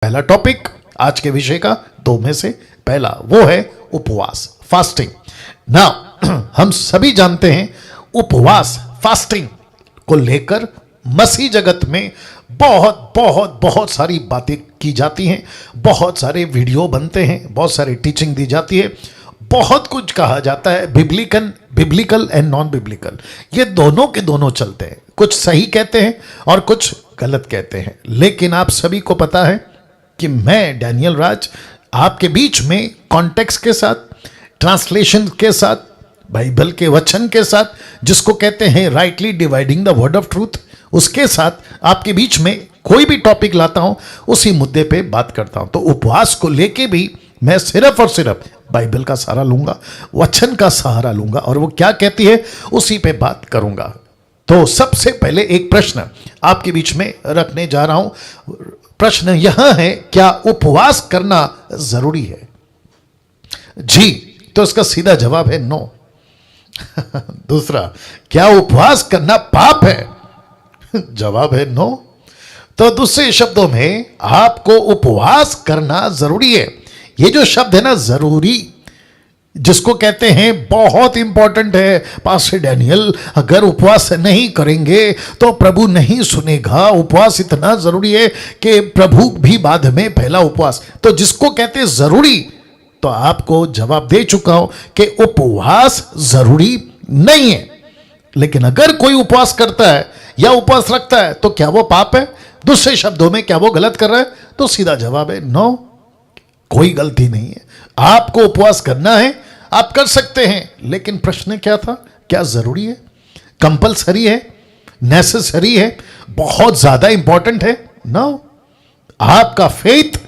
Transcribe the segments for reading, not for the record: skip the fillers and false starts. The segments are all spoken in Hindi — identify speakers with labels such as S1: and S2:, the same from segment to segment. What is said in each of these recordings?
S1: पहला टॉपिक आज के विषय का दो में से पहला वो है उपवास, फास्टिंग। नाउ हम सभी जानते हैं उपवास, फास्टिंग को लेकर मसीह जगत में बहुत बहुत बहुत सारी बातें की जाती हैं, बहुत सारे वीडियो बनते हैं, बहुत सारी टीचिंग दी जाती है, बहुत कुछ कहा जाता है। बिब्लिकल एंड नॉन बिब्लिकल, ये दोनों के दोनों चलते हैं। कुछ सही कहते हैं और कुछ गलत कहते हैं, लेकिन आप सभी को पता है कि मैं डैनियल राज आपके बीच में कॉन्टेक्स्ट के साथ, ट्रांसलेशन के साथ, बाइबल के वचन के साथ, जिसको कहते हैं rightly dividing the word of truth, उसके साथ आपके बीच में कोई भी टॉपिक लाता हूं, उसी मुद्दे पे बात करता हूं। तो उपवास को लेके भी मैं सिर्फ और सिर्फ बाइबल का सहारा लूंगा, वचन का सहारा लूंगा, और वो क्या कहती है उसी पे बात करूंगा। तो सबसे पहले एक प्रश्न आपके बीच में रखने जा रहा हूं। प्रश्न यह है, क्या उपवास करना जरूरी है? जी, तो इसका सीधा जवाब है नो। दूसरा, क्या उपवास करना पाप है? जवाब है नो। तो दूसरे शब्दों में आपको उपवास करना जरूरी है। ये जो शब्द है ना, जरूरी, जिसको कहते हैं बहुत इंपॉर्टेंट है। पास्टर डैनियल, अगर उपवास नहीं करेंगे तो प्रभु नहीं सुनेगा। उपवास इतना जरूरी है कि प्रभु भी बाद में पहला उपवास, तो जिसको कहते हैं जरूरी, तो आपको जवाब दे चुका हूं कि उपवास जरूरी नहीं है। लेकिन अगर कोई उपवास करता है या उपवास रखता है तो क्या वो पाप है? दूसरे शब्दों में, क्या वो गलत कर रहा है? तो सीधा जवाब है नो, कोई गलती नहीं है। आपको उपवास करना है, आप कर सकते हैं, लेकिन प्रश्न क्या था? क्या जरूरी है, कंपलसरी है, नेसेसरी है, बहुत ज्यादा इंपॉर्टेंट है? नो। आपका फेथ,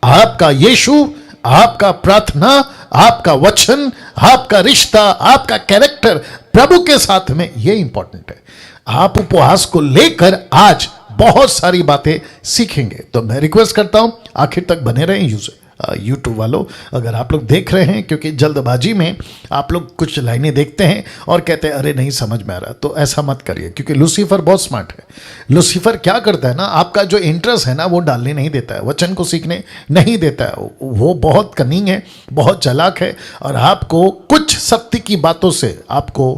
S1: आपका यीशु, आपका प्रार्थना, आपका वचन, आपका रिश्ता, आपका कैरेक्टर प्रभु के साथ में, ये इंपॉर्टेंट है। आप उपवास को लेकर आज बहुत सारी बातें सीखेंगे, तो मैं रिक्वेस्ट करता हूं आखिर तक बने रहें। यूट्यूब वालों, अगर आप लोग देख रहे हैं, क्योंकि जल्दबाजी में आप लोग कुछ लाइनें देखते हैं और कहते हैं अरे नहीं समझ में आ रहा, तो ऐसा मत करिए, क्योंकि लूसीफर बहुत स्मार्ट है। लूसीफर क्या करता है ना, आपका जो इंटरेस्ट है ना वो डालने नहीं देता है, वचन को सीखने नहीं देता है। वो बहुत कनिंग है, बहुत चालाक है, और आपको कुछ सत्य की बातों से आपको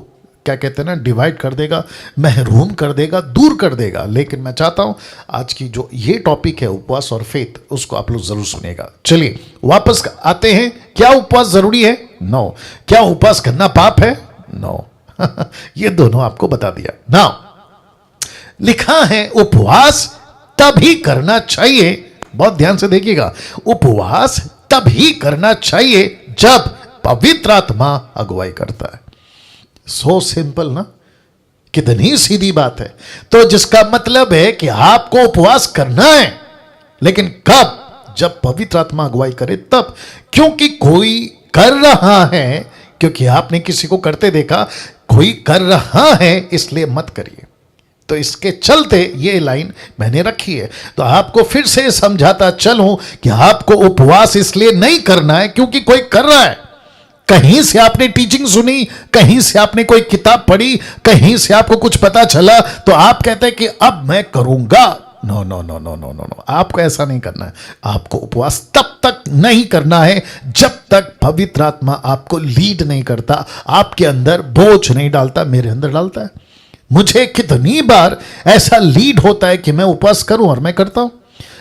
S1: क्या कहते हैं ना, डिवाइड कर देगा, महरूम कर देगा, दूर कर देगा। लेकिन मैं चाहता हूं आज की जो ये टॉपिक है उपवास और फेथ, उसको आप लोग जरूर सुनेगा। चलिए वापस आते हैं। क्या उपवास जरूरी है? नो। क्या उपवास करना पाप है? नो। ये दोनों आपको बता दिया। नाउ लिखा है उपवास तभी करना चाहिए, बहुत ध्यान से देखिएगा, उपवास तभी करना चाहिए जब पवित्र आत्मा अगुवाई करता है। सो सिंपल ना, कितनी सीधी बात है। तो जिसका मतलब है कि आपको उपवास करना है, लेकिन कब? जब पवित्र आत्मा अगुवाई करे तब। क्योंकि कोई कर रहा है, क्योंकि आपने किसी को करते देखा, कोई कर रहा है, इसलिए मत करिए। तो इसके चलते ये लाइन मैंने रखी है। तो आपको फिर से समझाता चलूं कि आपको उपवास इसलिए नहीं करना है क्योंकि कोई कर रहा है। कहीं से आपने टीचिंग सुनी, कहीं से आपने कोई किताब पढ़ी, कहीं से आपको कुछ पता चला, तो आप कहते हैं कि अब मैं करूंगा। No no no no no no no, आपको ऐसा नहीं करना है। आपको उपवास तब तक नहीं करना है जब तक पवित्र आत्मा आपको लीड नहीं करता, आपके अंदर बोझ नहीं डालता। मेरे अंदर डालता है। मुझे कितनी बार ऐसा लीड होता है कि मैं उपवास करूं, और मैं करता हूं।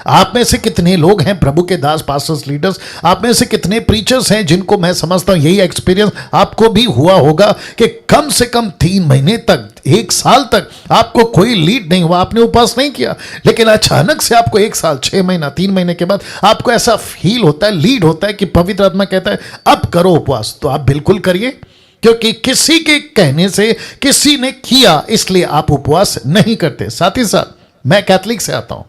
S1: आप में से कितने लोग हैं प्रभु के दास, पास्टर्स, लीडर्स, आप में से कितने प्रीचर्स हैं जिनको मैं समझता हूं यही एक्सपीरियंस आपको भी हुआ होगा कि कम से कम 3 महीने तक, 1 साल तक आपको कोई लीड नहीं हुआ, आपने उपवास नहीं किया, लेकिन अचानक से आपको 1 साल, 6 महीना, 3 महीने के बाद आपको ऐसा फील होता है, लीड होता है कि पवित्र आत्मा कहता है अब करो उपवास। तो आप बिल्कुल करिए, क्योंकि किसी के कहने से, किसी ने किया इसलिए आप उपवास नहीं करते। साथ ही साथ मैं कैथलिक से आता हूं।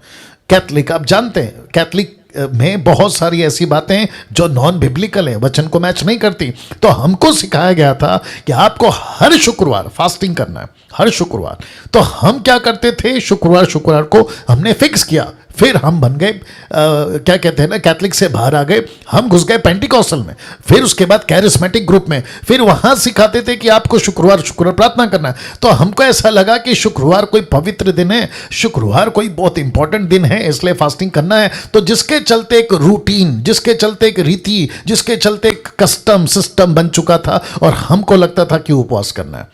S1: कैथलिक, आप जानते हैं कैथलिक में बहुत सारी ऐसी बातें हैं जो नॉन बिब्लिकल है, वचन को मैच नहीं करती। तो हमको सिखाया गया था कि आपको हर शुक्रवार फास्टिंग करना है, हर शुक्रवार। तो हम क्या करते थे, शुक्रवार को हमने फिक्स किया, फिर हम बन गए क्या कहते हैं ना, कैथलिक से बाहर आ गए, हम घुस गए पेंटिकॉस्टल में, फिर उसके बाद कैरिस्मेटिक ग्रुप में, फिर वहां सिखाते थे कि आपको शुक्रवार प्रार्थना करना है। तो हमको ऐसा लगा कि शुक्रवार कोई पवित्र दिन है, शुक्रवार कोई बहुत इंपॉर्टेंट दिन है, इसलिए फास्टिंग करना है। तो जिसके चलते एक रूटीन, जिसके चलते एक रीति, जिसके चलते एक कस्टम सिस्टम बन चुका था और हमको लगता था कि उपवास करना है।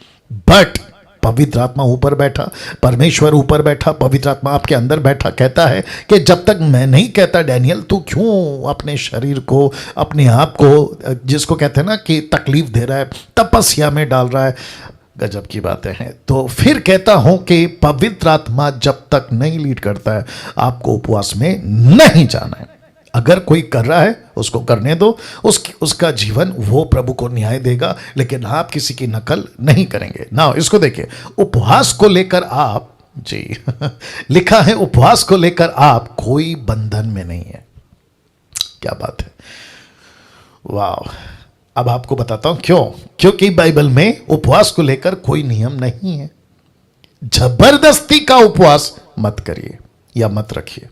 S1: बट पवित्र आत्मा ऊपर बैठा, परमेश्वर ऊपर बैठा, पवित्र आत्मा आपके अंदर बैठा, कहता है कि जब तक मैं नहीं कहता डैनियल, तू क्यों अपने शरीर को, अपने आप को, जिसको कहते हैं ना कि तकलीफ दे रहा है, तपस्या में डाल रहा है। गजब की बातें हैं। तो फिर कहता हूं कि पवित्र आत्मा जब तक नहीं लीड करता है, आपको उपवास में नहीं जाना है। अगर कोई कर रहा है उसको करने दो, उसका जीवन वो प्रभु को न्याय देगा, लेकिन आप किसी की नकल नहीं करेंगे ना। इसको देखिए, उपवास को लेकर आप जी लिखा है, उपवास को लेकर आप कोई बंधन में नहीं है। क्या बात है, वाह। अब आपको बताता हूं क्यों। क्योंकि बाइबल में उपवास को लेकर कोई नियम नहीं है। जबरदस्ती का उपवास मत करिए या मत रखिए।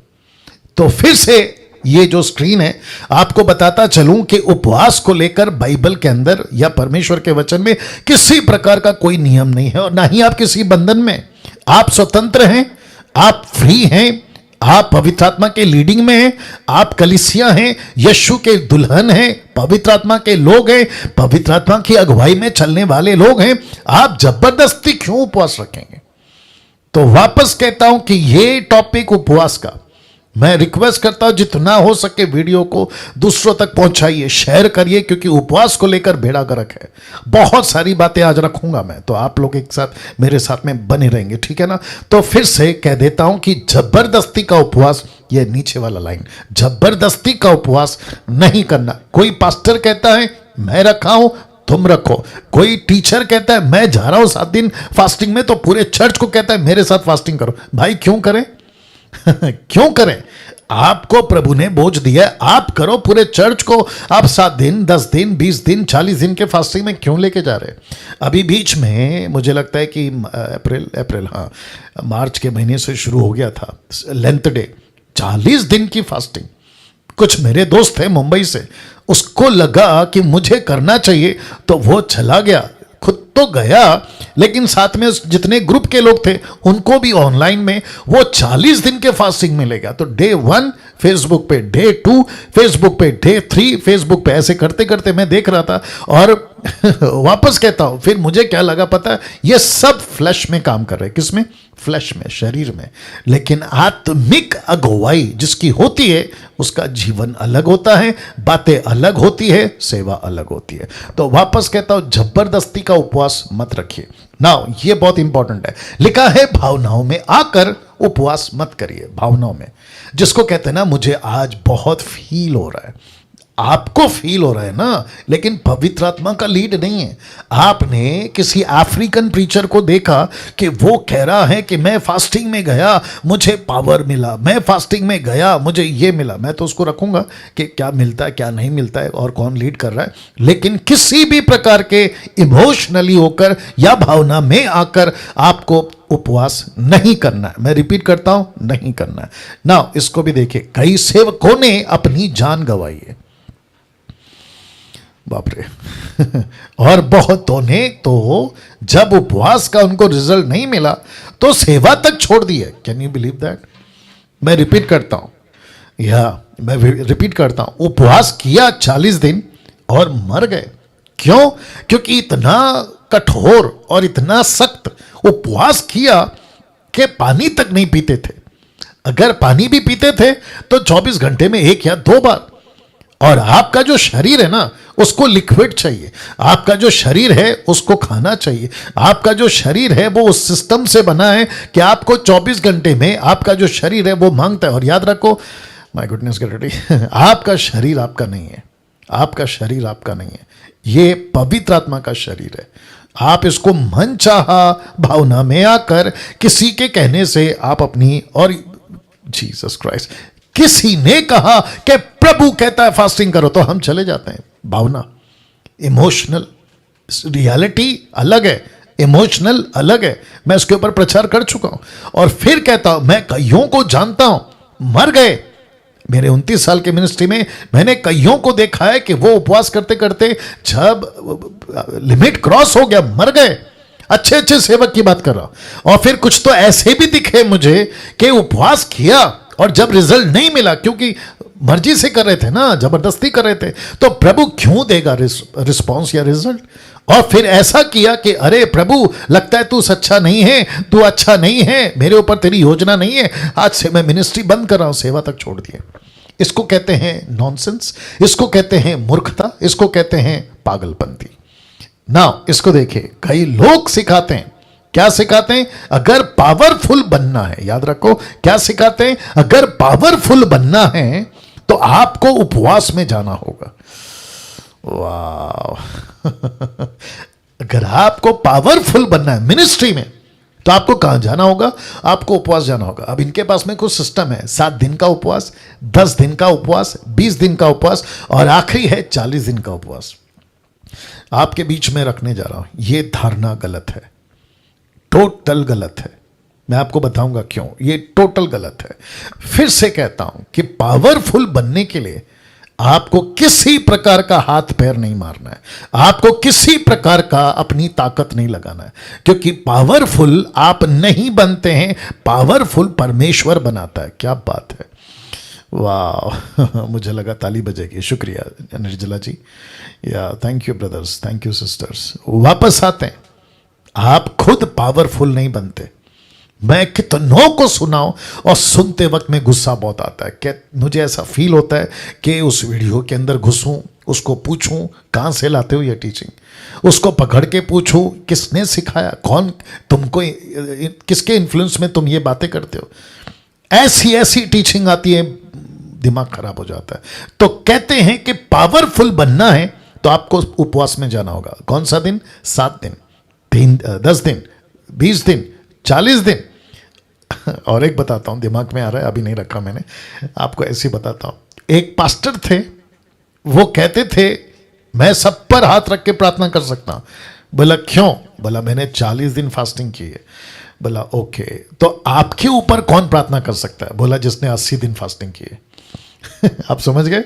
S1: तो फिर से ये जो स्क्रीन है, आपको बताता चलूं कि उपवास को लेकर बाइबल के अंदर या परमेश्वर के वचन में किसी प्रकार का कोई नियम नहीं है, और ना ही आप किसी बंधन में। आप स्वतंत्र हैं, आप फ्री हैं, आप पवित्र आत्मा के लीडिंग में हैं, आप कलीसिया हैं, यीशु के दुल्हन हैं, पवित्र आत्मा के लोग हैं, पवित्र आत्मा की अगुवाई में चलने वाले लोग हैं। आप जबरदस्ती क्यों उपवास रखेंगे? तो वापस कहता हूं कि ये टॉपिक उपवास का, मैं रिक्वेस्ट करता हूं जितना हो सके वीडियो को दूसरों तक पहुंचाइए, शेयर करिए, क्योंकि उपवास को लेकर बेड़ा गर्क है। बहुत सारी बातें आज रखूंगा मैं, तो आप लोग एक साथ मेरे साथ में बने रहेंगे, ठीक है ना। तो फिर से कह देता हूं कि जबरदस्ती का उपवास, ये नीचे वाला लाइन, जबरदस्ती का उपवास नहीं करना। कोई पास्टर कहता है मैं रखा हूं, तुम रखो। कोई टीचर कहता है मैं जा रहा हूं 7 दिन फास्टिंग में, तो पूरे चर्च को कहता है मेरे साथ फास्टिंग करो। भाई क्यों करें? क्यों करें? आपको प्रभु ने बोझ दिया है, आप करो। पूरे चर्च को आप 7 दिन, 10 दिन, 20 दिन, 40 दिन के फास्टिंग में क्यों लेके जा रहे? अभी बीच में मुझे लगता है कि अप्रैल हाँ, मार्च के महीने से शुरू हो गया था लेंथ डे, 40 दिन की फास्टिंग। कुछ मेरे दोस्त थे मुंबई से, उसको लगा कि मुझे करना चाहिए, तो वो चला गया, खुद तो गया, लेकिन साथ में जितने ग्रुप के लोग थे उनको भी ऑनलाइन में वो 40 दिन के फास्टिंग में ले गया। तो डे 1 फेसबुक पे, डे 2 फेसबुक पे, डे 3 फेसबुक पे, ऐसे करते करते मैं देख रहा था। और वापस कहता हूं, फिर मुझे क्या लगा पता है, ये सब फ्लैश में काम कर रहे हैं। किसमें? फ्लैश में, शरीर में। लेकिन आत्मिक अगुवाई जिसकी होती है, उसका जीवन अलग होता है, बातें अलग होती है, सेवा अलग होती है। तो वापस कहता हूं, जबरदस्ती का उपवास मत रखिए। नाउ ये बहुत इंपॉर्टेंट है, लिखा है भावनाओं में आकर उपवास मत करिए। भावनाओं में, जिसको कहते हैं ना मुझे आज बहुत फील हो रहा है, आपको फील हो रहा है ना, लेकिन पवित्र आत्मा का लीड नहीं है। आपने किसी अफ्रीकन प्रीचर को देखा कि वो कह रहा है कि मैं फास्टिंग में गया, मुझे पावर मिला, मैं फास्टिंग में गया, मुझे ये मिला। मैं तो उसको रखूंगा कि क्या मिलता है, क्या नहीं मिलता है, और कौन लीड कर रहा है। लेकिन किसी भी प्रकार के इमोशनली होकर या भावना में आकर आपको उपवास नहीं करना है। मैं रिपीट करता हूं, नहीं करना है ना। इसको भी देखिए, कई सेवकों ने अपनी जान गंवाई है, बाप रे। और बहुतों ने तो जब उपवास का उनको रिजल्ट नहीं मिला तो सेवा तक छोड़ दी है। Can you believe that? मैं रिपीट करता हूं, उपवास किया 40 दिन और मर गए। क्यों? क्योंकि इतना कठोर और इतना सख्त उपवास किया कि पानी तक नहीं पीते थे। अगर पानी भी पीते थे तो 24 घंटे में 1 या 2 बार। और आपका जो शरीर है ना, उसको लिक्विड चाहिए। आपका जो शरीर है उसको खाना चाहिए। आपका जो शरीर है वो उस सिस्टम से बना है कि आपको 24 घंटे में आपका जो शरीर है वो मांगता है। और याद रखो, माय गुडनेस गेट रेडी, आपका शरीर आपका नहीं है, आपका शरीर आपका नहीं है, ये पवित्र आत्मा का शरीर है। आप इसको मन चाहा भावना में आकर किसी के कहने से आप अपनी, और जीसस क्राइस्ट, किसी ने कहा कि प्रभु कहता है फास्टिंग करो, तो हम चले जाते हैं। भावना, इमोशनल, रियलिटी अलग है, इमोशनल अलग है। मैं इसके ऊपर प्रचार कर चुका हूं। और फिर कहता हूं, मैं कईयों को जानता हूं मर गए। मेरे 29 साल के मिनिस्ट्री में मैंने कईयों को देखा है कि वो उपवास करते करते जब लिमिट क्रॉस हो गया मर गए। अच्छे अच्छे सेवक की बात कर रहा हूं। और फिर कुछ तो ऐसे भी दिखे मुझे कि उपवास किया और जब रिजल्ट नहीं मिला, क्योंकि मर्जी से कर रहे थे ना, जबरदस्ती कर रहे थे, तो प्रभु क्यों देगा रिस्पॉन्स या रिजल्ट। और फिर ऐसा किया कि अरे प्रभु लगता है तू सच्चा नहीं है, तू अच्छा नहीं है, मेरे ऊपर तेरी योजना नहीं है, आज से मैं मिनिस्ट्री बंद कर रहा हूं, सेवा तक छोड़ दिए। इसको कहते हैं नॉनसेंस, इसको कहते हैं मूर्खता, इसको कहते हैं पागलपंती। ना इसको देखिए, कई लोग सिखाते हैं, क्या सिखाते हैं? अगर पावरफुल बनना है, याद रखो क्या सिखाते हैं, अगर पावरफुल बनना है तो आपको उपवास में जाना होगा। वाह अगर आपको पावरफुल बनना है मिनिस्ट्री में तो आपको कहां जाना होगा? आपको उपवास जाना होगा। अब इनके पास में कुछ सिस्टम है, 7 दिन का उपवास, 10 दिन का उपवास, 20 दिन का उपवास और आखिरी है 40 दिन का उपवास। आपके बीच में रखने जा रहा हूं, यह धारणा गलत है, टोटल गलत है। मैं आपको बताऊंगा क्यों ये टोटल गलत है। फिर से कहता हूं कि पावरफुल बनने के लिए आपको किसी प्रकार का हाथ पैर नहीं मारना है, आपको किसी प्रकार का अपनी ताकत नहीं लगाना है, क्योंकि पावरफुल आप नहीं बनते हैं, पावरफुल परमेश्वर बनाता है। क्या बात है, वाह मुझे लगा ताली बजेगी। शुक्रिया निर्जला जी, या thank you brothers, thank you sisters. वापस आते हैं, आप खुद पावरफुल नहीं बनते। मैं कितनों को सुनाऊं और सुनते वक्त में गुस्सा बहुत आता है, क्या मुझे ऐसा फील होता है कि उस वीडियो के अंदर घुसूं, उसको पूछूं कहां से लाते हो ये टीचिंग, उसको पकड़ के पूछूं किसने सिखाया, कौन तुमको, किसके इन्फ्लुएंस में तुम ये बातें करते हो। ऐसी ऐसी टीचिंग आती है, दिमाग खराब हो जाता है। तो कहते हैं कि पावरफुल बनना है तो आपको उपवास में जाना होगा। कौन सा दिन? 7 दिन, 10 दिन, 20 दिन, 40 दिन। और एक बताता हूं, दिमाग में आ रहा है, अभी नहीं रखा मैंने, आपको ऐसे बताता हूं। एक पास्टर थे, वो कहते थे मैं सब पर हाथ रख के प्रार्थना कर सकता हूं। बोला क्यों? बोला मैंने 40 दिन फास्टिंग की है। बोला ओके, तो आपके ऊपर कौन प्रार्थना कर सकता है? बोला जिसने 80 दिन फास्टिंग की है। आप समझ गए?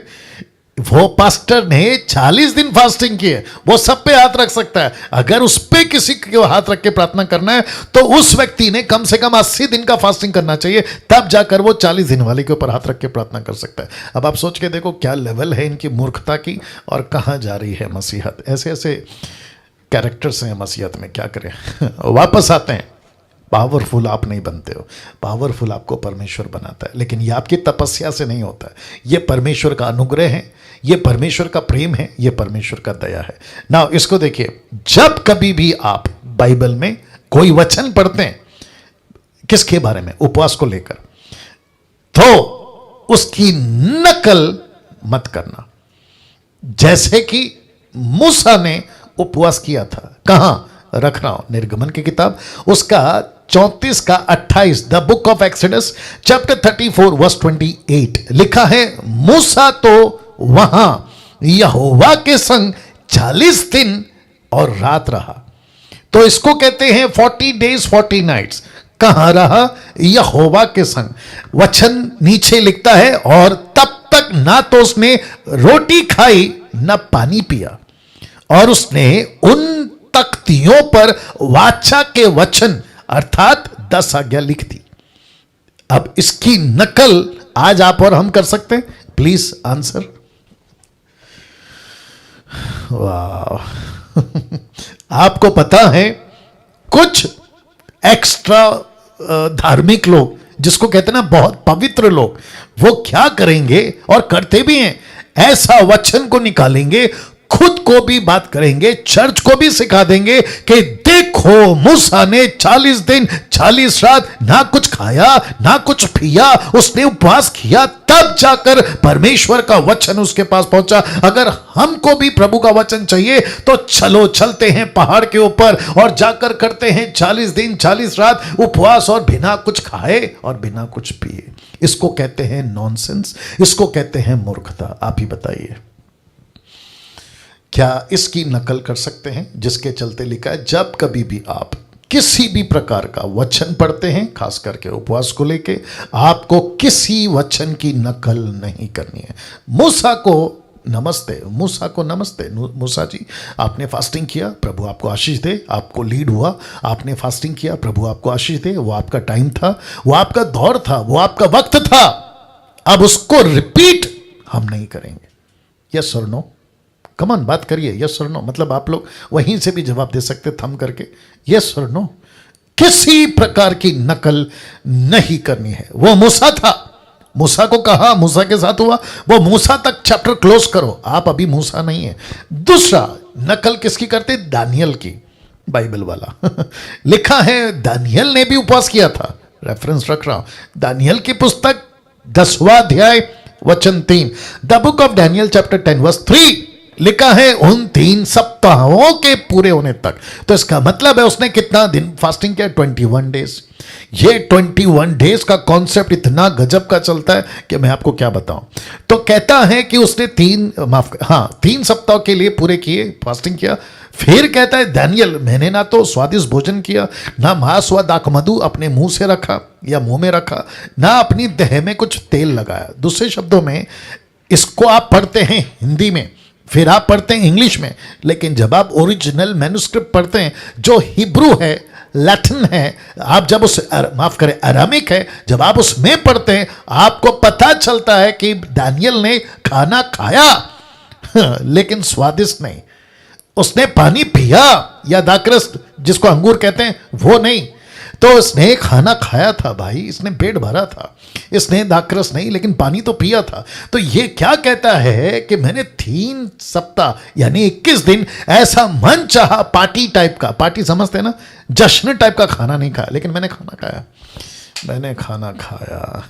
S1: वो पास्टर ने 40 दिन फास्टिंग की है, वो सब पे हाथ रख सकता है। अगर उस पे किसी को हाथ रख के प्रार्थना करना है तो उस व्यक्ति ने कम से कम 80 दिन का फास्टिंग करना चाहिए, तब जाकर वो 40 दिन वाले के ऊपर हाथ रख के प्रार्थना कर सकता है। अब आप सोच के देखो क्या लेवल है इनकी मूर्खता की और कहां जा रही है मसीहत। ऐसे ऐसे कैरेक्टर्स हैं मसीहत में, क्या करें। वापस आते हैं, पावरफुल आप नहीं बनते हो, पावरफुल आपको परमेश्वर बनाता है, लेकिन ये आपकी तपस्या से नहीं होता है। ये परमेश्वर का अनुग्रह है, ये परमेश्वर का प्रेम है, ये परमेश्वर का दया है। ना इसको देखिए, जब कभी भी आप बाइबल में कोई वचन पढ़ते हैं किसके बारे में, उपवास को लेकर, तो उसकी नकल मत करना। जैसे कि मूसा ने उपवास किया था, कहां रख रहा हूं, निर्गमन की किताब उसका 34 का 28, the book of Exodus chapter 34 verse 28 लिखा है, मूसा तो वहां यहोवा के संग 40 दिन और रात रहा। तो इसको कहते हैं 40 days 40 nights। कहां रहा? यहोवा के संग। वचन नीचे लिखता है, और तब तक ना तो उसने रोटी खाई ना पानी पिया, और उसने उन तख्तियों पर वाचा के वचन अर्थात 10 आज्ञा लिख दी। अब इसकी नकल आज आप और हम कर सकते हैं? Please answer. वाह आपको पता है कुछ एक्स्ट्रा धार्मिक लोग, जिसको कहते हैं ना बहुत पवित्र लोग, वो क्या करेंगे और करते भी हैं, ऐसा वचन को निकालेंगे, खुद को भी बात करेंगे, चर्च को भी सिखा देंगे कि देखो मूसा ने 40 दिन 40 रात ना कुछ खाया ना कुछ पिया, उसने उपवास किया, तब जाकर परमेश्वर का वचन उसके पास पहुंचा। अगर हमको भी प्रभु का वचन चाहिए तो चलो चलते हैं पहाड़ के ऊपर और जाकर करते हैं 40 दिन 40 रात उपवास, और बिना कुछ खाए और बिना कुछ पिए। इसको कहते हैं नॉनसेंस, इसको कहते हैं मूर्खता। आप ही बताइए, क्या इसकी नकल कर सकते हैं? जिसके चलते लिखा है, जब कभी भी आप किसी भी प्रकार का वचन पढ़ते हैं, खास करके उपवास को लेके, आपको किसी वचन की नकल नहीं करनी है। मूसा को नमस्ते, मूसा को नमस्ते, मूसा जी आपने फास्टिंग किया, प्रभु आपको आशीष दे, आपको लीड हुआ, आपने फास्टिंग किया, प्रभु आपको आशीष दे, वो आपका टाइम था, वो आपका दौर था, वो आपका वक्त था, अब उसको रिपीट हम नहीं करेंगे। यस और नो? कमन बात करिए, यस और नो। मतलब आप लोग वहीं से भी जवाब दे सकते थम करके, यस और नो। किसी प्रकार की नकल नहीं करनी है। वो मूसा था, मूसा को कहा, मूसा के साथ हुआ, वो मूसा तक चैप्टर क्लोज करो, आप अभी मूसा नहीं है। दूसरा, नकल किसकी करते? दानियल की, बाइबल वाला लिखा है दानियल ने भी उपवास किया था, रेफरेंस रख रहा हूं, दानियल की पुस्तक 10वां अध्याय वचन 3, the book of Daniel chapter 10 verse 3 लिखा है उन 3 सप्ताहों के पूरे होने तक। तो इसका मतलब है उसने कितना दिन फास्टिंग किया? 21 डेज। ये 21 डेज का कॉन्सेप्ट इतना गजब का चलता है कि मैं आपको क्या बताऊं। तो कहता है कि उसने 3 सप्ताह के लिए पूरे किए, फास्टिंग किया। फिर कहता है दानियल, मैंने ना तो स्वादिष्ट भोजन किया, ना मांस व दाखमधु अपने मुंह से रखा या मुंह में रखा, ना अपनी देह में कुछ तेल लगाया। दूसरे शब्दों में, इसको आप पढ़ते हैं हिंदी में, फिर आप पढ़ते हैं इंग्लिश में, लेकिन जब आप ओरिजिनल मैन्युस्क्रिप्ट पढ़ते हैं जो हिब्रू है, लैटिन है, आप जब उस माफ करें अरामिक है, जब आप उसमें पढ़ते हैं आपको पता चलता है कि दानियल ने खाना खाया लेकिन स्वादिष्ट नहीं। उसने पानी पिया या दाखरस जिसको अंगूर कहते हैं वो नहीं, तो इसने खाना खाया था भाई, इसने पेट भरा था, इसने दाखरस नहीं लेकिन पानी तो पिया था। तो ये क्या कहता है कि मैंने 3 सप्ताह यानी 21 दिन ऐसा मन चाहा पार्टी टाइप का, पार्टी समझते हैं ना, जश्न टाइप का खाना नहीं खाया, लेकिन मैंने खाना खाया, मैंने खाना खाया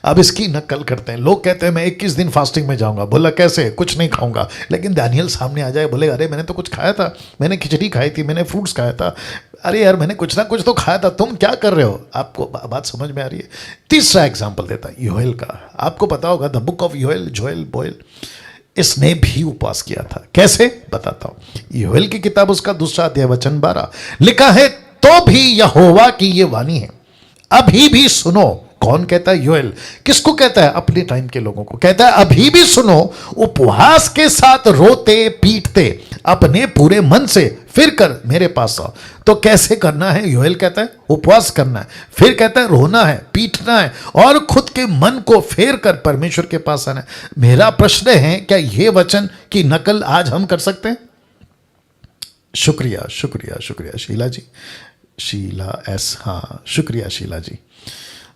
S1: अब इसकी नकल करते हैं लोग, कहते हैं मैं 21 दिन फास्टिंग में जाऊंगा। बोला कैसे? कुछ नहीं खाऊंगा। लेकिन दानियल सामने आ जाए, बोले अरे मैंने तो कुछ खाया था, मैंने खिचड़ी खाई थी, मैंने फ्रूट्स खाया था, अरे यार मैंने कुछ ना कुछ तो खाया था, तुम क्या कर रहे हो? आपको बात समझ में आ रही है? तीसरा एग्जाम्पल देता है योएल का। आपको पता होगा द बुक ऑफ योएल, जोएल बोएल, इसने भी उपवास किया था। कैसे? बताता हूं। योएल की किताब उसका 2 अध्याय वचन 12 लिखा है, तो भी यहोवा की ये वाणी है, अभी भी सुनो। कौन कहता है? योएल। किसको कहता है? अपने टाइम के लोगों को कहता है, अभी भी सुनो, उपवास के साथ रोते पीटते अपने पूरे मन से फिर कर मेरे पास आओ। तो कैसे करना है? योएल कहता है उपवास करना है, फिर कहता है रोना है, पीटना है और खुद के मन को फेर कर परमेश्वर के पास आना है। मेरा प्रश्न है, क्या यह वचन की नकल आज हम कर सकते हैं? शुक्रिया शुक्रिया शुक्रिया शीला जी, शीला एस, हाँ शुक्रिया शीला जी।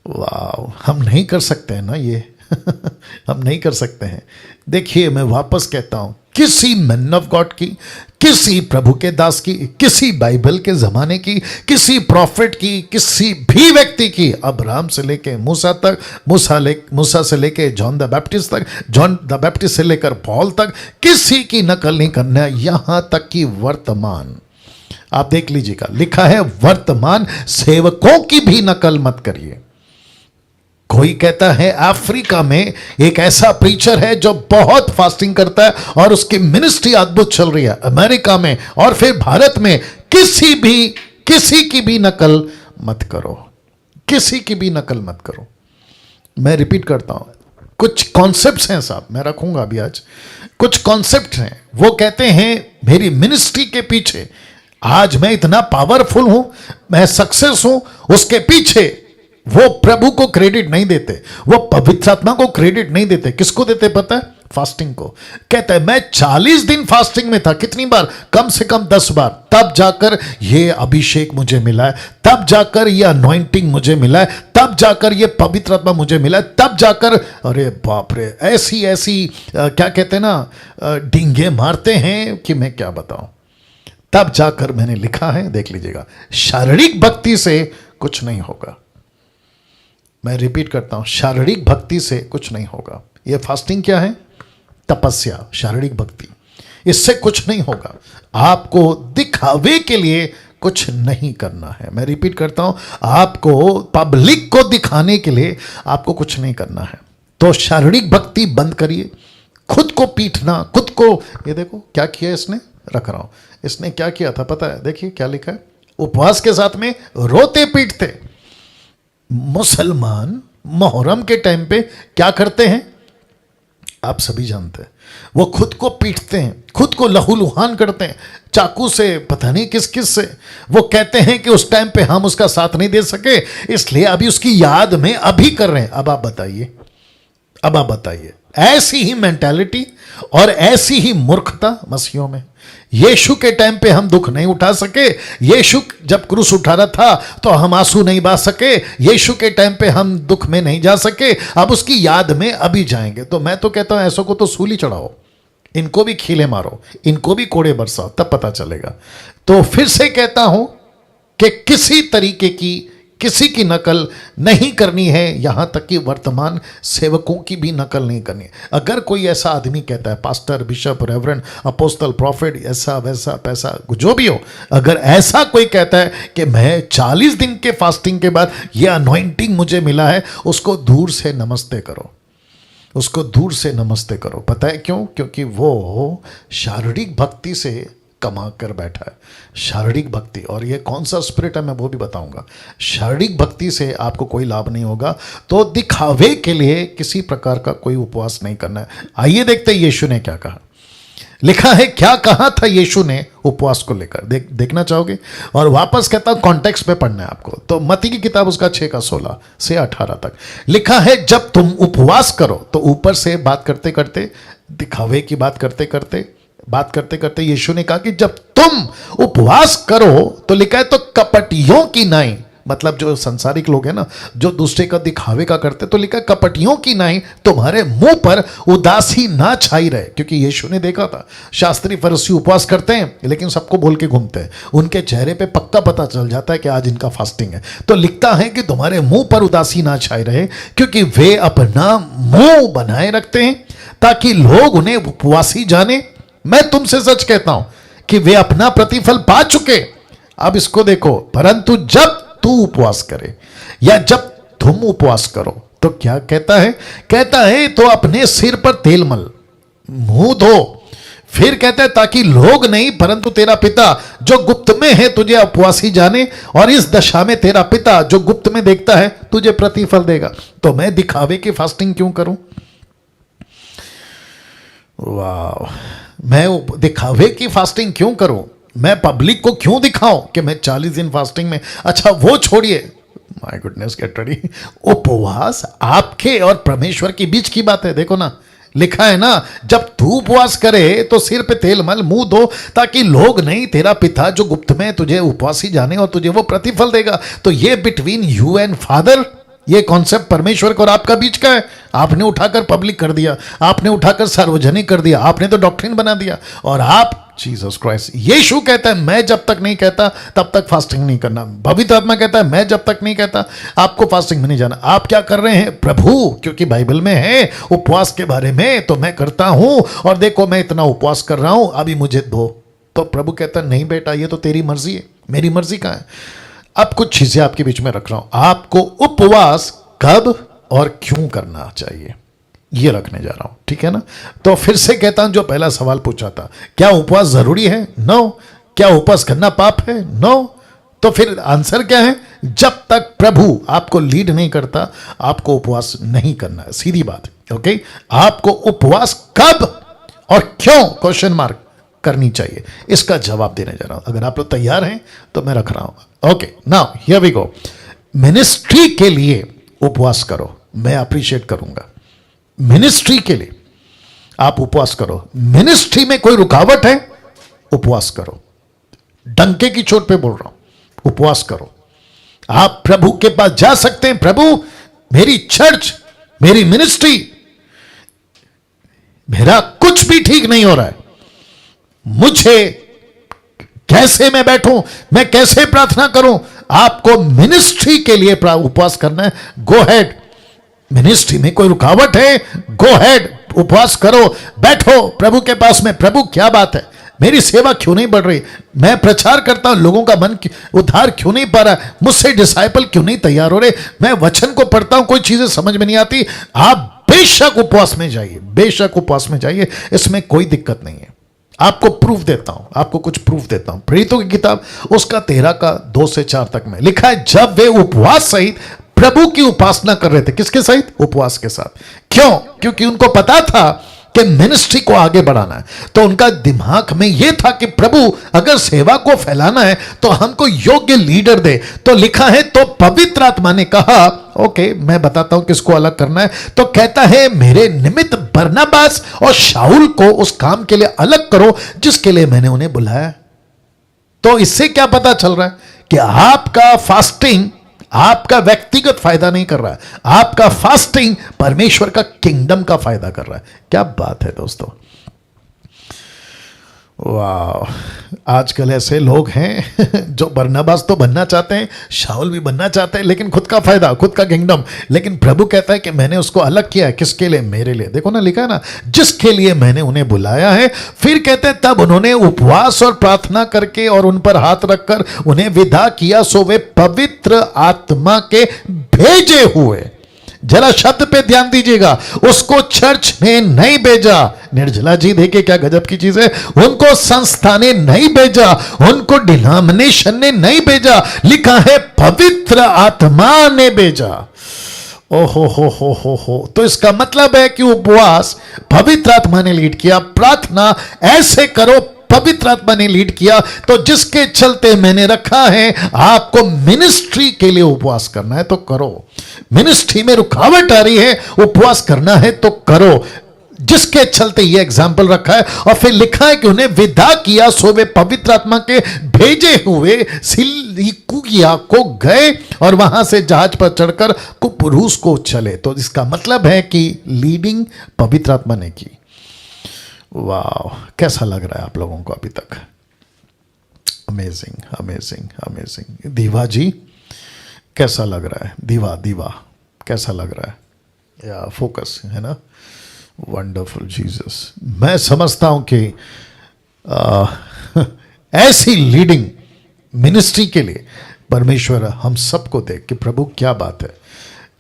S1: वाह, हम नहीं कर सकते हैं ना ये हम नहीं कर सकते हैं। देखिए मैं वापस कहता हूं, किसी मैन ऑफ गॉड की, किसी प्रभु के दास की, किसी बाइबल के जमाने की, किसी प्रॉफिट की, किसी भी व्यक्ति की, अब्राहम से लेके मूसा तक, मूसा से लेके जॉन द बैप्टिस्ट तक, जॉन द बैप्टिस्ट से लेकर पॉल तक, किसी की नकल नहीं करना है। यहां तक कि वर्तमान, आप देख लीजिएगा, लिखा है वर्तमान सेवकों की भी नकल मत करिए। कोई कहता है अफ्रीका में एक ऐसा प्रीचर है जो बहुत फास्टिंग करता है और उसकी मिनिस्ट्री अद्भुत चल रही है। अमेरिका में और फिर भारत में किसी की भी नकल मत करो, किसी की भी नकल मत करो। मैं रिपीट करता हूं, कुछ कॉन्सेप्ट्स हैं साहब, मैं रखूंगा अभी आज, कुछ कॉन्सेप्ट हैं। वो कहते हैं मेरी मिनिस्ट्री के पीछे आज मैं इतना पावरफुल हूं, मैं सक्सेस हूं, उसके पीछे वो प्रभु को क्रेडिट नहीं देते, वो पवित्र आत्मा को क्रेडिट नहीं देते। किसको देते पता है? फास्टिंग को। कहता है मैं 40 दिन फास्टिंग में था, कितनी बार? कम से कम 10 बार। तब जाकर ये अभिषेक मुझे मिला है, तब जाकर ये अनॉइंटिंग मुझे मिला है, तब जाकर ये पवित्र आत्मा मुझे मिला है, तब जाकर, अरे बाप रे, ऐसी क्या कहते हैं ना, डींगे मारते हैं कि मैं क्या बताऊं। तब जाकर मैंने लिखा है, देख लीजिएगा, शारीरिक भक्ति से कुछ नहीं होगा। मैं रिपीट करता हूं, शारीरिक भक्ति से कुछ नहीं होगा। यह फास्टिंग क्या है? तपस्या, शारीरिक भक्ति, इससे कुछ नहीं होगा। आपको दिखावे के लिए कुछ नहीं करना है। मैं रिपीट करता हूं, आपको पब्लिक को दिखाने के लिए आपको कुछ नहीं करना है। तो शारीरिक भक्ति बंद करिए, खुद को पीटना, खुद को, ये देखो क्या किया इसने, रख रहा हूं, इसने क्या किया था पता है? देखिए क्या लिखा है, उपवास के साथ में रोते पीटते। मुसलमान मुहर्रम के टाइम पे क्या करते हैं आप सभी जानते हैं, वो खुद को पीटते हैं, खुद को लहूलुहान करते हैं, चाकू से, पता नहीं किस किस से। वो कहते हैं कि उस टाइम पे हम उसका साथ नहीं दे सके, इसलिए अभी उसकी याद में अभी कर रहे हैं। अब आप बताइए, ऐसी ही मेंटालिटी और ऐसी ही मूर्खता मसीहों में। यीशु के टाइम पे हम दुख नहीं उठा सके, यीशु जब क्रूस उठा रहा था तो हम आंसू नहीं बहा सके, यीशु के टाइम पे हम दुख में नहीं जा सके, अब उसकी याद में अभी जाएंगे। तो मैं तो कहता हूं ऐसों को तो सूली चढ़ाओ, इनको भी खीले मारो, इनको भी कोड़े बरसाओ, तब पता चलेगा। तो फिर से कहता हूं कि किसी तरीके की किसी की नकल नहीं करनी है, यहां तक कि वर्तमान सेवकों की भी नकल नहीं करनी है। अगर कोई ऐसा आदमी कहता है pastor, bishop, reverend, apostle, profit, ऐसा वैसा पैसा जो भी हो, अगर ऐसा कोई कहता है कि मैं 40 दिन के फास्टिंग के बाद ये अनॉइंटिंग मुझे मिला है, उसको दूर से नमस्ते करो, उसको दूर से नमस्ते करो। पता है क्यों? क्योंकि वो शारीरिक भक्ति से कमा कर बैठा है, शारीरिक भक्ति। और ये कौन सा स्पिरिट है मैं वो भी बताऊंगा। शारीरिक भक्ति से आपको कोई लाभ नहीं होगा, तो दिखावे के लिए किसी प्रकार का कोई उपवास नहीं करना है। आइए देखते हैं यीशु ने क्या कहा। लिखा है, क्या कहा था यीशु ने उपवास को लेकर, देखना चाहोगे? और वापस कहता हूं कॉन्टेक्स्ट में पढ़ना है आपको। तो मत्ती की किताब उसका 6:16 से 18 तक लिखा है, जब तुम उपवास करो, तो ऊपर से बात करते करते, दिखावे की बात करते करते यीशु ने कहा कि जब तुम उपवास करो, तो लिखा है तो कपटियों की नाई, मतलब जो संसारिक लोग हैं ना, जो दूसरे का दिखावे का करते, तो लिखा है कपटियों की नाई तुम्हारे मुंह पर उदासी ना छाई रहे। क्योंकि यीशु ने देखा था शास्त्री फरीसी उपवास करते हैं लेकिन सबको बोल के घूमते हैं, उनके चेहरे पे पक्का पता चल जाता है कि आज इनका फास्टिंग है। तो लिखता है कि तुम्हारे मुंह पर उदासी ना छाई रहे, क्योंकि वे अपना मुंह बनाए रखते हैं ताकि लोग उन्हें उपवासी जाने। मैं तुमसे सच कहता हूं कि वे अपना प्रतिफल पा चुके। अब इसको देखो, परंतु जब तू उपवास करे या जब तुम उपवास करो, तो क्या कहता है तो अपने सिर पर तेल मल, मुंह धो। फिर कहता है ताकि लोग नहीं परंतु तेरा पिता जो गुप्त में है तुझे उपवासी जाने, और इस दशा में तेरा पिता जो गुप्त में देखता है तुझे प्रतिफल देगा। तो मैं दिखावे की फास्टिंग क्यों करूं? वाह, मैं दिखावे की फास्टिंग क्यों करूं? मैं पब्लिक को क्यों दिखाऊं कि मैं 40 दिन फास्टिंग में? अच्छा वो छोड़िए, माय गुडनेस गेट रेडी। उपवास आपके और परमेश्वर के बीच की बात है। देखो ना, लिखा है ना, जब तू उपवास करे तो सिर पे तेल मल, मुंह धो, ताकि लोग नहीं तेरा पिता जो गुप्त में तुझे उपवासी जाने और तुझे वो प्रतिफल देगा। तो ये बिटवीन यू एंड फादर, ये कॉन्सेप्ट परमेश्वर को और आपका बीच का है। आपने उठाकर पब्लिक कर दिया, आपने उठाकर सार्वजनिक कर दिया, आपने तो डॉक्ट्रिन बना दिया। और आप, जीसस क्राइस्ट, यीशु कहता है मैं जब तक नहीं कहता तब तक फास्टिंग नहीं करना। पवित्र आत्मा कहता है मैं जब तक नहीं कहता आपको फास्टिंग में नहीं जाना। आप क्या कर रहे हैं? प्रभु, क्योंकि बाइबल में है उपवास के बारे में, तो मैं करता हूं और देखो मैं इतना उपवास कर रहा हूं, अभी मुझे दो। तो प्रभु कहता है नहीं बेटा, ये तो तेरी मर्जी है, मेरी मर्जी कहां है? अब कुछ चीजें आपके बीच में रख रहा हूं। आपको उपवास कब और क्यों करना चाहिए, ये रखने जा रहा हूं, ठीक है ना? तो फिर से कहता हूं, जो पहला सवाल पूछा था, क्या उपवास जरूरी है? नो। क्या उपवास करना पाप है? नो। तो फिर आंसर क्या है? जब तक प्रभु आपको लीड नहीं करता आपको उपवास नहीं करना है, सीधी बात है। ओके, आपको उपवास कब और क्यों क्वेश्चन मार्क करनी चाहिए, इसका जवाब देने जा रहा हूं। अगर आप लोग तैयार हैं तो मैं रख रहा हूं। Okay, now here we go. Ministry के लिए उपवास करो, मैं अप्रिशिएट करूंगा। मिनिस्ट्री के लिए आप उपवास करो। मिनिस्ट्री में कोई रुकावट है, उपवास करो। डंके की चोट पे बोल रहा हूं, उपवास करो। आप प्रभु के पास जा सकते हैं, प्रभु मेरी चर्च, मेरी मिनिस्ट्री, मेरा कुछ भी ठीक नहीं हो रहा है, मुझे कैसे मैं बैठूं, मैं कैसे प्रार्थना करूं? आपको मिनिस्ट्री के लिए उपवास करना है, गो हेड। मिनिस्ट्री में कोई रुकावट है, गो हेड, उपवास करो, बैठो प्रभु के पास में। प्रभु क्या बात है, मेरी सेवा क्यों नहीं बढ़ रही? मैं प्रचार करता हूं, लोगों का मन उद्धार क्यों नहीं पा रहा? मुझसे डिसाइपल क्यों नहीं तैयार हो रहे? मैं वचन को पढ़ता हूं, कोई चीजें समझ में नहीं आती। आप बेशक उपवास में जाइए, बेशक उपवास में जाइए, इसमें कोई दिक्कत नहीं है। आपको प्रूफ देता हूं, आपको कुछ प्रूफ देता हूं। प्रेरितों की किताब उसका 13 का 2 से 4 तक में लिखा है, जब वे उपवास सहित प्रभु की उपासना कर रहे थे। किसके सहित? उपवास के साथ। क्यों? क्योंकि उनको पता था कि मिनिस्ट्री को आगे बढ़ाना है। तो उनका दिमाग में यह था कि प्रभु अगर सेवा को फैलाना है तो हमको योग्य लीडर दे। तो लिखा है, तो पवित्र आत्मा ने कहा, ओके मैं बताता हूं किसको अलग करना है। तो कहता है, मेरे निमित्त बरनबास और शाऊल को उस काम के लिए अलग करो जिसके लिए मैंने उन्हें बुलाया। तो इससे क्या पता चल रहा है कि आपका फास्टिंग आपका व्यक्तिगत फायदा नहीं कर रहा है, आपका फास्टिंग परमेश्वर का किंगडम का फायदा कर रहा है। क्या बात है दोस्तों, वाह। आजकल ऐसे लोग हैं जो बरनबास तो बनना चाहते हैं, शाऊल भी बनना चाहते हैं, लेकिन खुद का फायदा, खुद का किंगडम। लेकिन प्रभु कहता है कि मैंने उसको अलग किया है। किसके लिए? मेरे लिए। देखो ना, लिखा है ना, जिसके लिए मैंने उन्हें बुलाया है। फिर कहते हैं, तब उन्होंने उपवास और प्रार्थना करके और उन पर हाथ रखकर उन्हें विदा किया, सो वे पवित्र आत्मा के भेजे हुए। जरा शब्द पे ध्यान दीजिएगा, उसको चर्च ने नहीं भेजा। निर्जला जी देखिए क्या गजब की चीज है। उनको संस्था ने नहीं भेजा, उनको डिनोमिनेशन ने नहीं भेजा, लिखा है पवित्र आत्मा ने भेजा। ओहो हो। तो इसका मतलब है कि उपवास पवित्र आत्मा ने लीड किया, प्रार्थना ऐसे करो पवित्र आत्मा ने लीड किया। तो जिसके चलते मैंने रखा है, आपको मिनिस्ट्री के लिए उपवास करना है तो करो। मिनिस्ट्री में रुकावट आ रही है, उपवास करना है तो करो। जिसके चलते ये एग्जाम्पल रखा है। और फिर लिखा है कि उन्हें विदा किया, सो वे पवित्र आत्मा के भेजे हुए सिलिकुया को गए और वहां से जहाज पर चढ़कर कुप्रुस को चले। तो इसका मतलब है कि लीडिंग पवित्र आत्मा ने की। वाह, कैसा लग रहा है आप लोगों को अभी तक? Amazing amazing amazing. दीवा जी कैसा लग रहा है? दीवा कैसा लग रहा है? या फोकस है ना? Wonderful Jesus. मैं समझता हूं कि ऐसी लीडिंग मिनिस्ट्री के लिए परमेश्वर हम सबको दे कि प्रभु क्या बात है,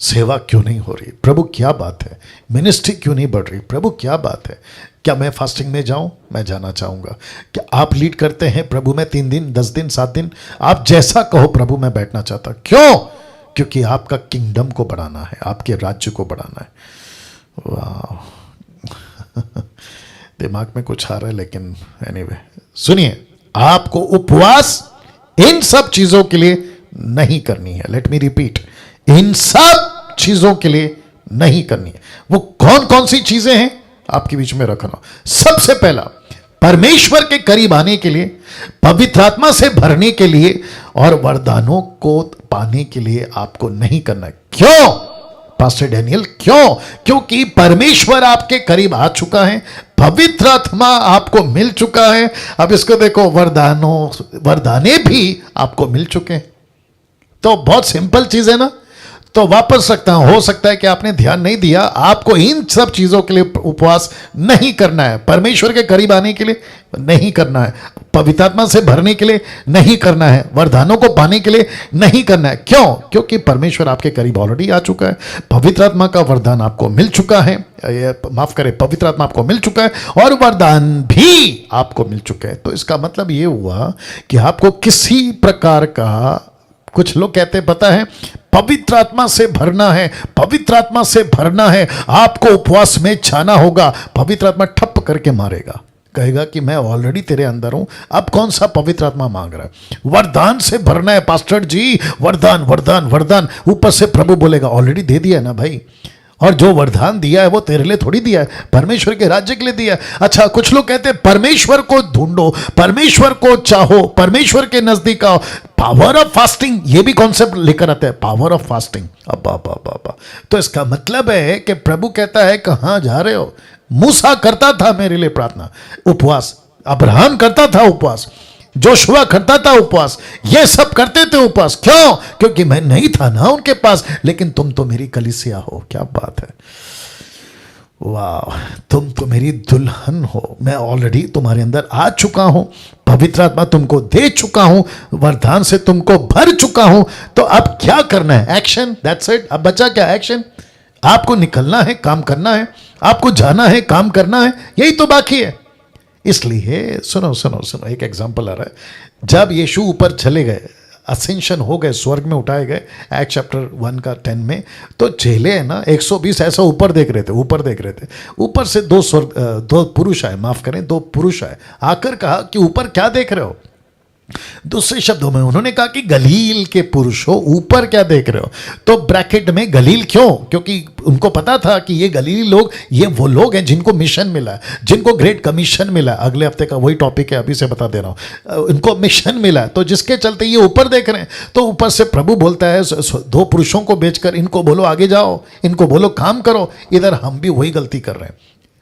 S1: सेवा क्यों नहीं हो रही? प्रभु क्या बात है, मिनिस्ट्री क्यों नहीं बढ़ रही? प्रभु क्या बात है? क्या मैं फास्टिंग में जाऊं? मैं जाना चाहूंगा। क्या आप लीड करते हैं? प्रभु मैं 3 दिन 10 दिन 7 दिन, आप जैसा कहो प्रभु मैं बैठना चाहता। क्यों? क्योंकि आपका किंगडम को बढ़ाना है, आपके राज्य को बढ़ाना है। वाह दिमाग में कुछ आ रहा है, लेकिन एनीवे सुनिए, आपको उपवास इन सब चीजों के लिए नहीं करनी है। लेट मी रिपीट, इन सब चीजों के लिए नहीं करनी है। वो कौन कौन सी चीजें हैं आपके बीच में रखना। सबसे पहला, परमेश्वर के करीब आने के लिए, पवित्र आत्मा से भरने के लिए और वरदानों को पाने के लिए आपको नहीं करना है। क्यों पास्टर डैनियल? क्यों? क्योंकि परमेश्वर आपके करीब आ चुका है, पवित्र आत्मा आपको मिल चुका है। अब इसको देखो, वरदाने भी आपको मिल चुके हैं। तो बहुत सिंपल चीज है ना। तो वापस रखता हूं, हो सकता है कि आपने ध्यान नहीं दिया। आपको इन सब चीजों के लिए उपवास नहीं करना है, परमेश्वर के करीब आने के लिए नहीं करना है, पवित्र आत्मा से भरने के लिए नहीं करना है, वरदानों को पाने के लिए नहीं करना है। क्यों? क्योंकि परमेश्वर आपके करीब ऑलरेडी आ चुका है। पवित्र आत्मा का वरदान आपको मिल चुका है, माफ करें, पवित्र आत्मा आपको मिल चुका है और वरदान भी आपको मिल चुके हैं। तो इसका मतलब यह हुआ कि आपको किसी प्रकार का, कुछ लोग कहते हैं पता है, पवित्र आत्मा से भरना है, पवित्र आत्मा से भरना है, आपको उपवास में जाना होगा। पवित्र आत्मा ठप करके मारेगा, कहेगा कि मैं ऑलरेडी तेरे अंदर हूं, अब कौन सा पवित्र आत्मा मांग रहा है? वरदान से भरना है पास्टर जी, वरदान वरदान वरदान। ऊपर से प्रभु बोलेगा ऑलरेडी दे दिया है ना भाई, और जो वरदान दिया है वो तेरे लिए थोड़ी दिया है, परमेश्वर के राज्य के लिए दिया है। अच्छा, कुछ लोग कहते हैं परमेश्वर को ढूंढो, परमेश्वर को चाहो, परमेश्वर के नजदीक आओ। पावर ऑफ फास्टिंग, ये भी कॉन्सेप्ट लेकर आते हैं, पावर ऑफ फास्टिंग। अब्बा। तो इसका मतलब है कि प्रभु कहता है कहां जा रहे हो? मूसा करता था मेरे लिए प्रार्थना, उपवास, अब्राहम करता था उपवास, जोशुआ करता था उपवास, ये सब करते थे उपवास। क्यों? क्योंकि मैं नहीं था ना उनके पास, लेकिन तुम तो मेरी कलीसिया हो। क्या बात है, वाह, तुम तो मेरी दुल्हन हो, मैं ऑलरेडी तुम्हारे अंदर आ चुका हूं, पवित्र आत्मा तुमको दे चुका हूं, वरदान से तुमको भर चुका हूं। तो अब क्या करना है? Action, that's it. अब बचा क्या? एक्शन। आपको निकलना है, काम करना है, आपको जाना है, काम करना है, यही तो बाकी है। इसलिए सुनो सुनो सुनो, एक एग्जांपल आ रहा है। जब यीशु ऊपर चले गए, असेंशन हो गए, स्वर्ग में उठाए गए, एक्ट चैप्टर 1 का 10 में, तो चेले है ना 120 ऐसा ऊपर देख रहे थे। ऊपर से दो पुरुष आए, माफ करें, दो पुरुष आए, आकर कहा कि ऊपर क्या देख रहे हो। दूसरे शब्दों में उन्होंने कहा कि गलील के पुरुष हो, ऊपर क्या देख रहे हो। तो ब्रैकेट में गलील क्यों? क्योंकि उनको पता था कि ये गलीली लोग, ये वो लोग हैं जिनको मिशन मिला है, जिनको ग्रेट कमीशन मिला है। अगले हफ्ते का वही टॉपिक है, अभी से बता दे रहा हूं। इनको मिशन मिला है, तो जिसके चलते ये ऊपर देख रहे हैं। तो ऊपर से प्रभु बोलता है, दो पुरुषों को भेजकर इनको बोलो आगे जाओ, इनको बोलो काम करो। इधर हम भी वही गलती कर रहे हैं,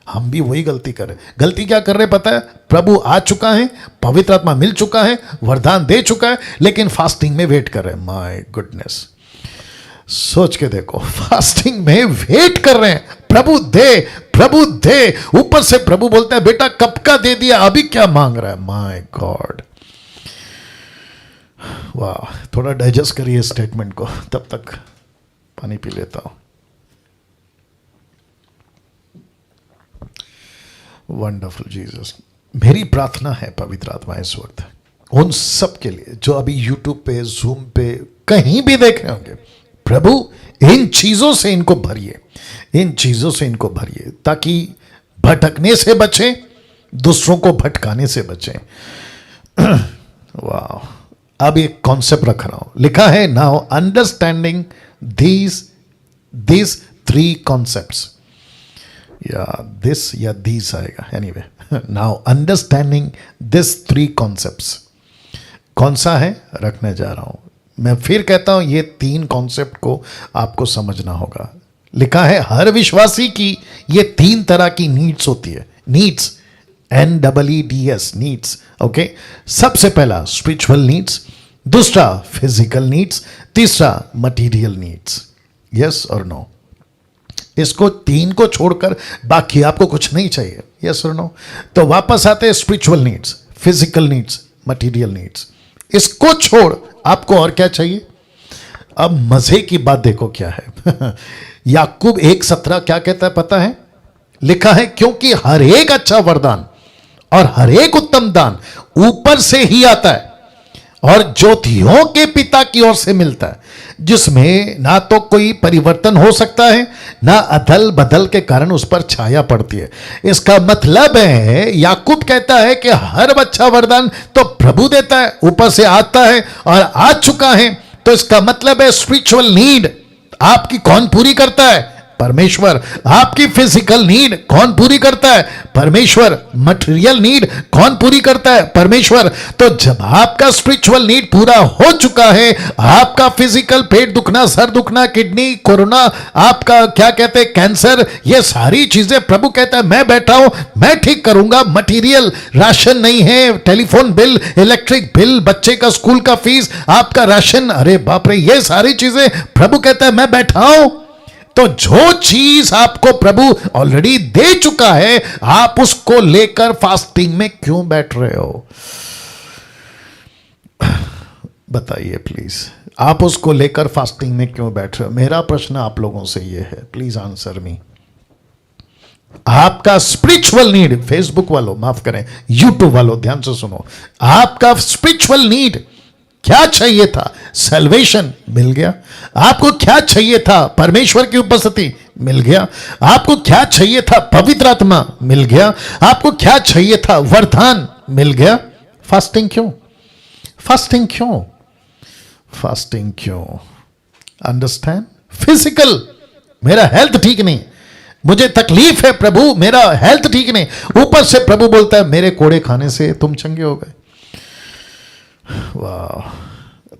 S1: हम भी वही गलती कर रहे हैं। गलती क्या कर रहे हैं पता है? प्रभु आ चुका है, पवित्र आत्मा मिल चुका है, वरदान दे चुका है, लेकिन फास्टिंग में वेट कर रहे हैं। माय गुडनेस, सोच के देखो, फास्टिंग में वेट कर रहे हैं, प्रभु दे, प्रभु दे। ऊपर से प्रभु बोलता है बेटा कब का दे दिया, अभी क्या मांग रहा है। माय गॉड, वाह, थोड़ा डाइजेस्ट करिए स्टेटमेंट को, तब तक पानी पी लेता हूं। Wonderful Jesus. मेरी प्रार्थना है पवित्र आत्मा इस वक्त उन सब के लिए जो अभी यूट्यूब पे, जूम पे, कहीं भी देख रहे होंगे, प्रभु इन चीजों से इनको भरिए, इन चीजों से इनको भरिए, ताकि भटकने से बचें, दूसरों को भटकाने से बचें। वाह, अब एक कॉन्सेप्ट रख रहा हूं, लिखा है now understanding these three concepts, या दिस या दीज आएगा, anyway. Now understanding this 3 concepts, कौन सा है रखने जा रहा हूं। मैं फिर कहता हूं, ये 3 कॉन्सेप्ट को आपको समझना होगा। लिखा है हर विश्वासी की ये 3 तरह की नीड्स होती है, नीड्स, NEEDS, नीड्स, ओके। सबसे पहला स्पिरिचुअल नीड्स, दूसरा फिजिकल नीड्स, तीसरा मटीरियल नीड्स। यस और नो? इसको 3 को छोड़कर बाकी आपको कुछ नहीं चाहिए। यस और नो? तो वापस आते हैं spiritual needs, physical needs, material needs. इसको छोड़ आपको और क्या चाहिए? अब मजे की बात देखो क्या है। याकूब 1:17 क्या कहता है पता है? लिखा है क्योंकि हर एक अच्छा वरदान और हर एक उत्तम दान ऊपर से ही आता है और ज्योतियों के पिता की ओर से मिलता है, जिसमें ना तो कोई परिवर्तन हो सकता है, ना अदल बदल के कारण उस पर छाया पड़ती है। इसका मतलब है, याकूब कहता है कि हर अच्छा वरदान तो प्रभु देता है, ऊपर से आता है और आ चुका है। तो इसका मतलब है स्पिरिचुअल नीड आपकी कौन पूरी करता है? परमेश्वर। आपकी फिजिकल नीड कौन पूरी करता है? परमेश्वर। मटेरियल नीड कौन पूरी करता है? परमेश्वर। तो जब आपका स्पिरिचुअल नीड पूरा हो चुका है, आपका फिजिकल, पेट दुखना, सर दुखना, किडनी, कोरोना, आपका क्या कहते हैं, कैंसर, ये सारी चीजें प्रभु कहता है मैं बैठा हूं, मैं ठीक करूंगा। मटेरियल, राशन नहीं है, टेलीफोन बिल, इलेक्ट्रिक बिल, बच्चे का स्कूल का फीस, आपका राशन, अरे बाप रे, ये सारी चीजें प्रभु कहता है मैं बैठा हूं। तो जो चीज आपको प्रभु ऑलरेडी दे चुका है, आप उसको लेकर फास्टिंग में क्यों बैठ रहे हो? बताइए प्लीज, आप उसको लेकर फास्टिंग में क्यों बैठ रहे हो? मेरा प्रश्न आप लोगों से यह है, प्लीज आंसर मी। आपका स्पिरिचुअल नीड, फेसबुक वालों माफ करें, यूट्यूब वालों ध्यान से सुनो, आपका स्पिरिचुअल नीड क्या चाहिए था? सैल्वेशन मिल गया। आपको क्या चाहिए था? परमेश्वर की उपस्थिति मिल गया। आपको क्या चाहिए था? पवित्र आत्मा मिल गया। आपको क्या चाहिए था? वरदान मिल गया। फास्टिंग क्यों? फास्टिंग क्यों? फास्टिंग क्यों? अंडरस्टैंड? फिजिकल, मेरा हेल्थ ठीक नहीं, मुझे तकलीफ है प्रभु, मेरा हेल्थ ठीक नहीं। ऊपर से प्रभु बोलता है मेरे कोड़े खाने से तुम चंगे हो गए। वाह,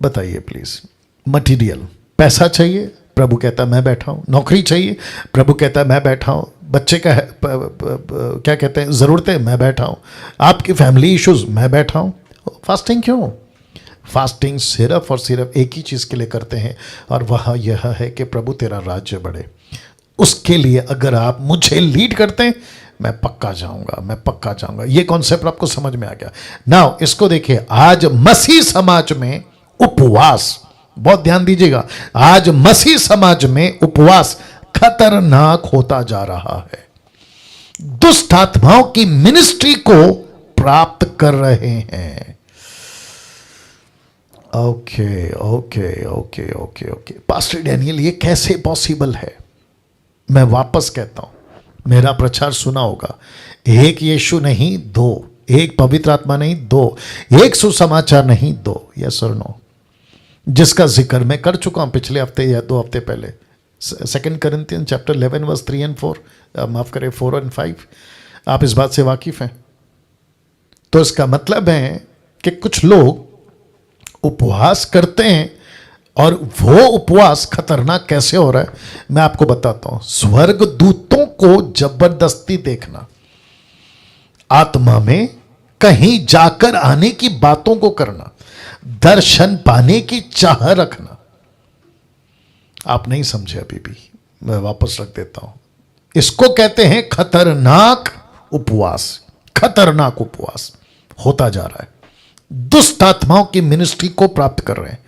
S1: बताइए प्लीज। मटीरियल, पैसा चाहिए, प्रभु कहता है मैं बैठा हूं। नौकरी चाहिए, प्रभु कहता है मैं बैठा हूं। बच्चे का क्या कहते हैं जरूरतें, मैं बैठा हूं। आपकी फैमिली इश्यूज, मैं बैठा हूं। फास्टिंग क्यों? फास्टिंग सिर्फ और सिर्फ एक ही चीज के लिए करते हैं, और वह यह है कि प्रभु तेरा राज्य बढ़े। उसके लिए अगर आप मुझे लीड करते हैं, मैं पक्का जाऊंगा, मैं पक्का जाऊंगा। ये कॉन्सेप्ट आपको समझ में आ गया? नाउ इसको देखिए, आज मसीह समाज में उपवास, बहुत ध्यान दीजिएगा, आज मसीह समाज में उपवास खतरनाक होता जा रहा है। दुष्ट आत्माओं की मिनिस्ट्री को प्राप्त कर रहे हैं। Okay okay okay okay okay pastor Daniel, ये कैसे पॉसिबल है? मैं वापस कहता हूं, मेरा प्रचार सुना होगा। एक यीशु नहीं दो, एक पवित्र आत्मा नहीं दो, एक सुसमाचार नहीं दो। यस और नो? जिसका जिक्र मैं कर चुका हूं पिछले हफ्ते या 2 हफ्ते पहले। 2 Corinthians चैप्टर 11 वर्स 3 और 4, माफ करें 4 और 5। आप इस बात से वाकिफ हैं? तो इसका मतलब है कि कुछ लोग उपवास करते हैं और वो उपवास खतरनाक कैसे हो रहा है मैं आपको बताता हूं। स्वर्ग दूतों को जबरदस्ती देखना, आत्मा में कहीं जाकर आने की बातों को करना, दर्शन पाने की चाह रखना। आप नहीं समझे अभी भी, मैं वापस रख देता हूं। इसको कहते हैं खतरनाक उपवास। खतरनाक उपवास होता जा रहा है, दुष्ट आत्माओं की मिनिस्ट्री को प्राप्त कर रहे हैं।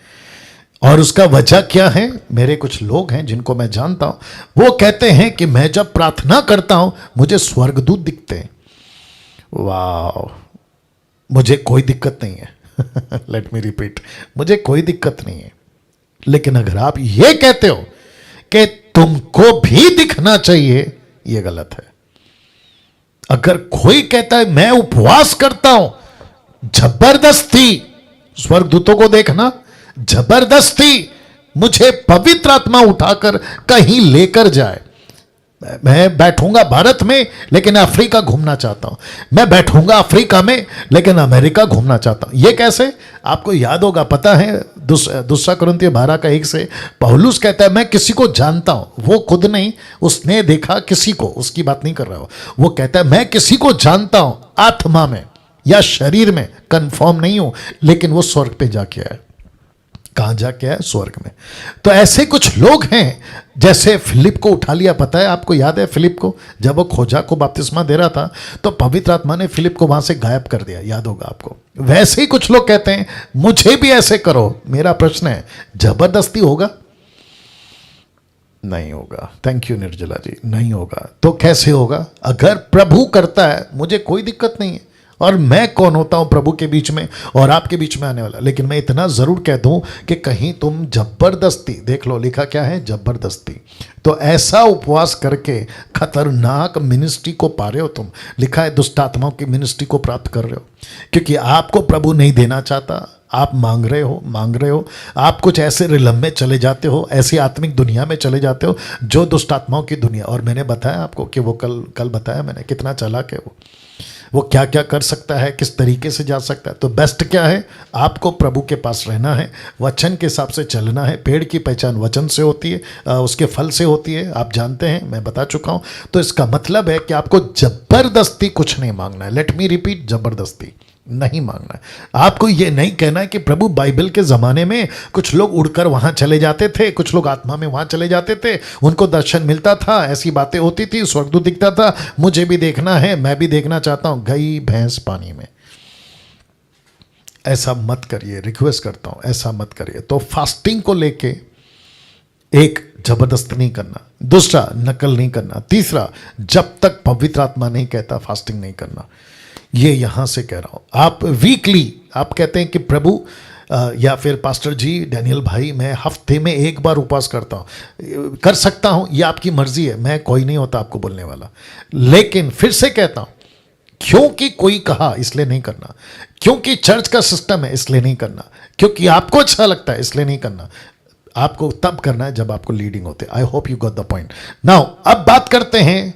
S1: और उसका वजह क्या है? मेरे कुछ लोग हैं जिनको मैं जानता हूं, वो कहते हैं कि मैं जब प्रार्थना करता हूं मुझे स्वर्गदूत दिखते हैं। वाह, मुझे कोई दिक्कत नहीं है। लेट मी रिपीट, मुझे कोई दिक्कत नहीं है। लेकिन अगर आप ये कहते हो कि तुमको भी दिखना चाहिए, यह गलत है। अगर कोई कहता है मैं उपवास करता हूं, जबरदस्ती स्वर्गदूतों को देखना, जबरदस्ती मुझे पवित्र आत्मा उठाकर कहीं लेकर जाए। मैं बैठूंगा भारत में लेकिन अफ्रीका घूमना चाहता हूं, मैं बैठूंगा अफ्रीका में लेकिन अमेरिका घूमना चाहता हूं। यह कैसे? आपको याद होगा, पता है 2 कुरिन्थियों 12:1 से पौलुस कहता है मैं किसी को जानता हूं। वो खुद नहीं, उसने देखा किसी को, उसकी बात नहीं कर रहा हो। वो कहता है मैं किसी को जानता हूं, आत्मा में या शरीर में कंफर्म नहीं हूं, लेकिन वो स्वर्ग पे जाके आया। कहां जाके आया? स्वर्ग में। तो ऐसे कुछ लोग हैं, जैसे फिलिप को उठा लिया। पता है आपको, याद है फिलिप को, जब वो खोजा को बपतिस्मा दे रहा था तो पवित्र आत्मा ने फिलिप को वहां से गायब कर दिया, याद होगा आपको। वैसे ही कुछ लोग कहते हैं मुझे भी ऐसे करो। मेरा प्रश्न है, जबरदस्ती होगा? नहीं होगा। थैंक यू निर्जला जी, नहीं होगा। तो कैसे होगा? अगर प्रभु करता है मुझे कोई दिक्कत नहीं है, और मैं कौन होता हूं प्रभु के बीच में और आपके बीच में आने वाला। लेकिन मैं इतना जरूर कह दूं कि कहीं तुम जबरदस्ती, देख लो लिखा क्या है, जबरदस्ती। तो ऐसा उपवास करके खतरनाक मिनिस्ट्री को पा रहे हो तुम। लिखा है दुष्ट आत्माओं की मिनिस्ट्री को प्राप्त कर रहे हो, क्योंकि आपको प्रभु नहीं देना चाहता। आप मांग रहे हो, आप कुछ ऐसे रिलम में चले जाते हो, ऐसी आत्मिक दुनिया में चले जाते हो जो दुष्ट आत्माओं की दुनिया। और मैंने बताया आपको कि वो कल बताया मैंने, कितना चालाक है वो क्या क्या कर सकता है, किस तरीके से जा सकता है। तो बेस्ट क्या है? आपको प्रभु के पास रहना है, वचन के हिसाब से चलना है। पेड़ की पहचान वचन से होती है, उसके फल से होती है, आप जानते हैं, मैं बता चुका हूं। तो इसका मतलब है कि आपको जबरदस्ती कुछ नहीं मांगना है। लेट मी रिपीट, जबरदस्ती नहीं मांगना है। आपको ये नहीं कहना है कि प्रभु, बाइबल के ज़माने में कुछ लोग उड़कर वहाँ चले जाते थे, कुछ लोग आत्मा में वहाँ चले जाते थे, उनको दर्शन मिलता था, ऐसी बातें होती थी, स्वर्गदूत दिखता था, मुझे भी देखना है, मैं भी देखना चाहता हूँ। गई भैंस पानी में। ऐसा मत करिए, रिक्वेस्ट करता हूँ, ऐसा मत करिए। तो फास्टिंग को लेके, एक, जबरदस्त नहीं करना, दूसरा, नकल नहीं करना, तीसरा, जब तक पवित्र आत्मा नहीं कहता फास्टिंग नहीं करना। ये यहां से कह रहा हूं। आप वीकली, आप कहते हैं कि प्रभु या फिर पास्टर जी, डैनियल भाई, मैं हफ्ते में 1 बार उपवास करता हूं, कर सकता हूं, ये आपकी मर्जी है, मैं कोई नहीं होता आपको बोलने वाला। लेकिन फिर से कहता हूं, क्योंकि कोई कहा इसलिए नहीं करना, क्योंकि चर्च का सिस्टम है इसलिए नहीं करना, क्योंकि आपको अच्छा लगता है इसलिए नहीं करना। आपको तब करना है जब आपको लीडिंग होते। I hope you got the point. Now अब बात करते हैं